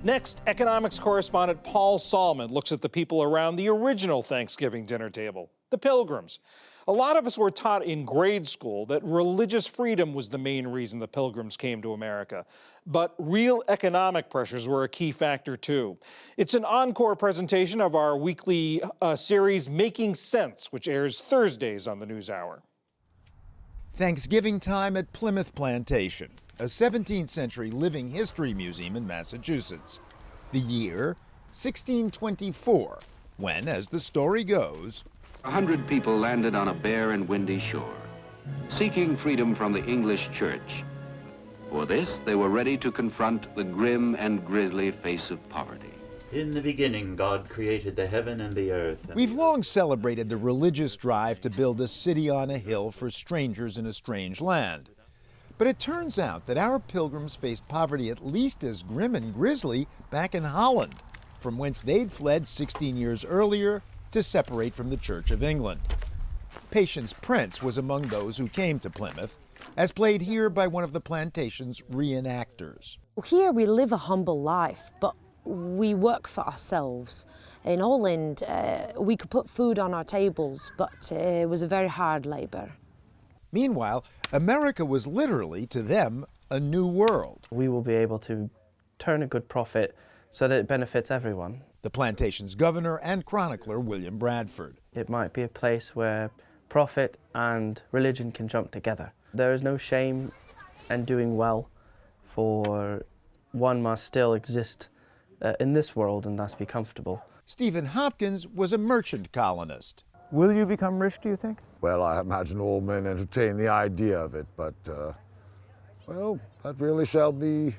Next, economics correspondent Paul Salmon looks at the people around the original Thanksgiving dinner table, the Pilgrims. A lot of us were taught in grade school that religious freedom was the main reason the Pilgrims came to America. But real economic pressures were a key factor too. It's an encore presentation of our weekly series, Making Sense, which airs Thursdays on the NewsHour. Thanksgiving time at Plymouth Plantation, a 17th century living history museum in Massachusetts. The year, 1624, when, as the story goes, 100 people landed on a bare and windy shore, seeking freedom from the English church. For this, they were ready to confront the grim and grisly face of poverty. In the beginning, God created the heaven and the earth. We've long celebrated the religious drive to build a city on a hill for strangers in a strange land. But it turns out that our pilgrims faced poverty at least as grim and grisly back in Holland, from whence they'd fled 16 years earlier to separate from the Church of England. Patience Prince was among those who came to Plymouth, as played here by one of the plantation's reenactors. Here we live a humble life, but we work for ourselves. In Holland, we could put food on our tables, but it was a very hard labor. Meanwhile, America was literally, to them, a new world. We will be able to turn a good profit so that it benefits everyone. The plantation's governor and chronicler, William Bradford. It might be a place where profit and religion can jump together. There is no shame in doing well, for one must still exist in this world and thus be comfortable. Stephen Hopkins was a merchant colonist. Will you become rich, do you think? Well, I imagine all men entertain the idea of it, but, well, that really shall be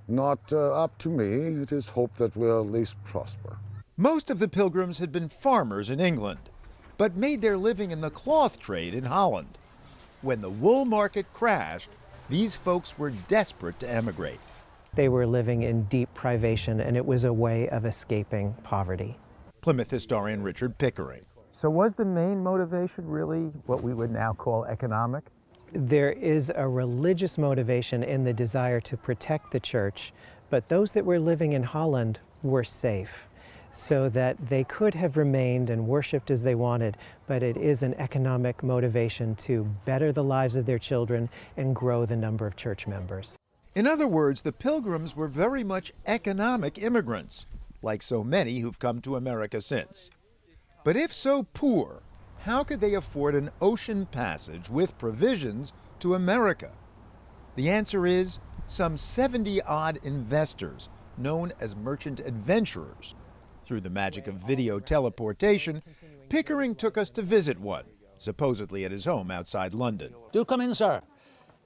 not up to me. It is hoped that we'll at least prosper. Most of the pilgrims had been farmers in England, but made their living in the cloth trade in Holland. When the wool market crashed, these folks were desperate to emigrate. They were living in deep privation, and it was a way of escaping poverty. Plymouth historian Richard Pickering. So was the main motivation really what we would now call economic? There is a religious motivation in the desire to protect the church, but those that were living in Holland were safe, so that they could have remained and worshiped as they wanted, but it is an economic motivation to better the lives of their children and grow the number of church members. In other words, the pilgrims were very much economic immigrants, like so many who've come to America since. But if so poor, how could they afford an ocean passage with provisions to America? The answer is some 70-odd investors, known as merchant adventurers. Through the magic of video teleportation, Pickering took us to visit one, supposedly at his home outside London. Do come in, sir.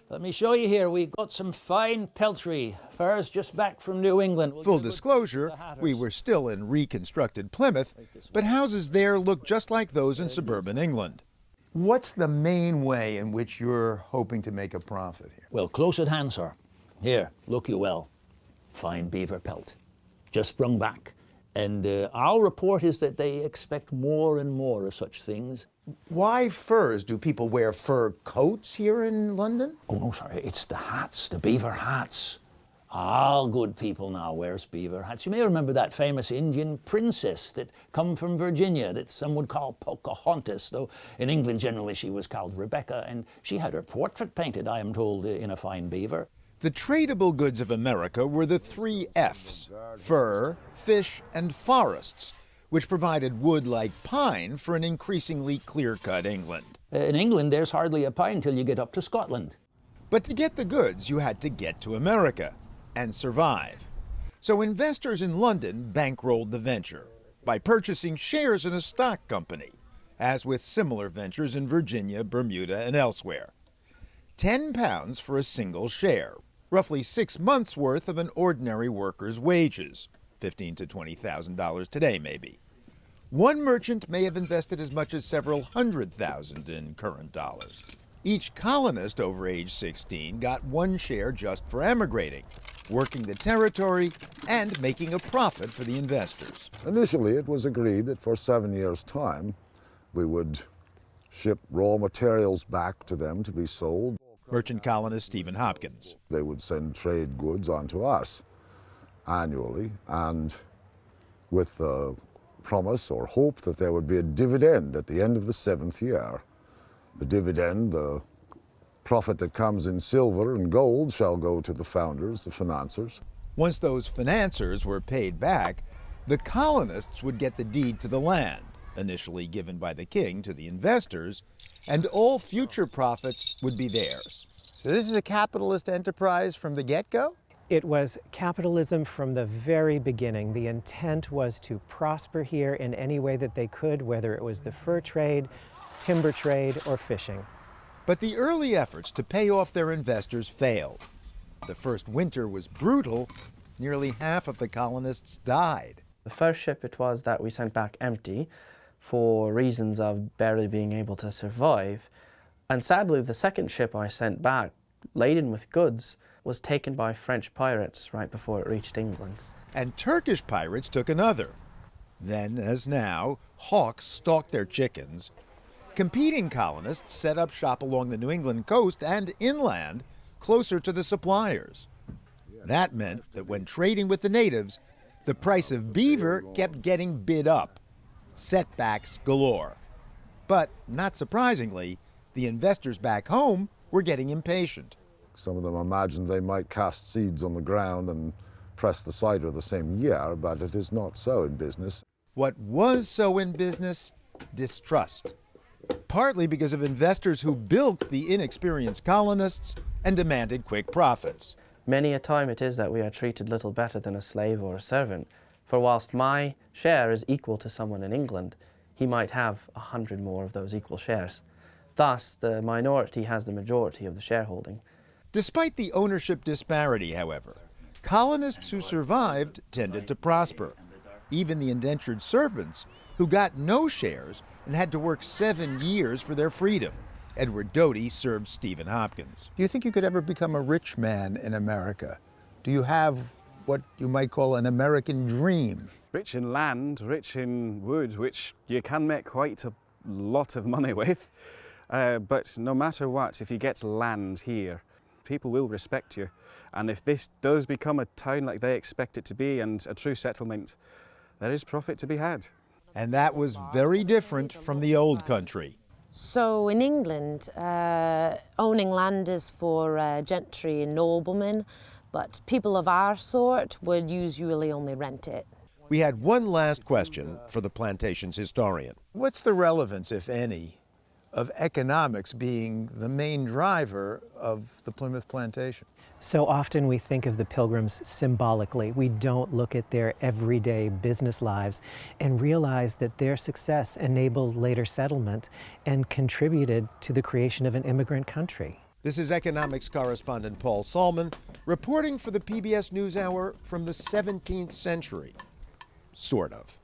Let me show you here. We've got some fine peltry. Furs just back from New England. Full disclosure, we were still in reconstructed Plymouth, but houses there look just like those in suburban England. What's the main way in which you're hoping to make a profit here? Well, close at hand, sir. Here, look you well. Fine beaver pelt. Just sprung back. And our report is that they expect more and more of such things. Why furs? Do people wear fur coats here in London? Oh, no, sir. It's the hats, the beaver hats. All good people now wears beaver hats. You may remember that famous Indian princess that come from Virginia that some would call Pocahontas, though in England generally she was called Rebecca, and she had her portrait painted, I am told, in a fine beaver. The tradable goods of America were the 3 F's, fur, fish, and forests, which provided wood like pine for an increasingly clear-cut England. In England, there's hardly a pine till you get up to Scotland. But to get the goods, you had to get to America and survive. So investors in London bankrolled the venture by purchasing shares in a stock company, as with similar ventures in Virginia, Bermuda, and elsewhere. £10 for a single share, roughly 6 months' worth of an ordinary worker's wages, $15,000 to $20,000 today maybe. One merchant may have invested as much as several $100,000 in current dollars. Each colonist over age 16 got 1 share just for emigrating, working the territory and making a profit for the investors. Initially, it was agreed that for 7 years' time, we would ship raw materials back to them to be sold. Merchant colonist Stephen Hopkins. They would send trade goods onto us. annually, and with the promise or hope that there would be a dividend at the end of the 7th year. The dividend, the profit that comes in silver and gold, shall go to the founders, the financiers. Once those financiers were paid back, the colonists would get the deed to the land, initially given by the king to the investors, and all future profits would be theirs. So this is a capitalist enterprise from the get-go? It was capitalism from the very beginning. The intent was to prosper here in any way that they could, whether it was the fur trade, timber trade, or fishing. But the early efforts to pay off their investors failed. The first winter was brutal. Nearly half of the colonists died. The first ship it was that we sent back empty for reasons of barely being able to survive. And sadly, the second ship I sent back, laden with goods, was taken by French pirates right before it reached England. And Turkish pirates took another. Then, as now, hawks stalked their chickens. Competing colonists set up shop along the New England coast and inland, closer to the suppliers. That meant that when trading with the natives, the price of beaver kept getting bid up. Setbacks galore. But, not surprisingly, the investors back home were getting impatient. Some of them imagined they might cast seeds on the ground and press the cider the same year, but it is not so in business. What was so in business? Distrust. Partly because of investors who bilked the inexperienced colonists and demanded quick profits. Many a time it is that we are treated little better than a slave or a servant, for whilst my share is equal to someone in England, he might have 100 more of those equal shares. Thus, the minority has the majority of the shareholding. Despite the ownership disparity, however, colonists who survived tended to prosper. Even the indentured servants, who got no shares and had to work 7 years for their freedom. Edward Doty served Stephen Hopkins. Do you think you could ever become a rich man in America? Do you have what you might call an American dream? Rich in land, rich in wood, which you can make quite a lot of money with. But no matter what, if you get land here, people will respect you. And if this does become a town like they expect it to be and a true settlement, there is profit to be had. And that was very different from the old country. So in England, owning land is for gentry and noblemen, but people of our sort would usually only rent it. We had one last question for the plantation's historian. What's the relevance, if any, of economics being the main driver of the Plymouth plantation? So often we think of the Pilgrims symbolically. We don't look at their everyday business lives and realize that their success enabled later settlement and contributed to the creation of an immigrant country. This is economics correspondent Paul Salmon reporting for the PBS NewsHour from the 17th century. Sort of.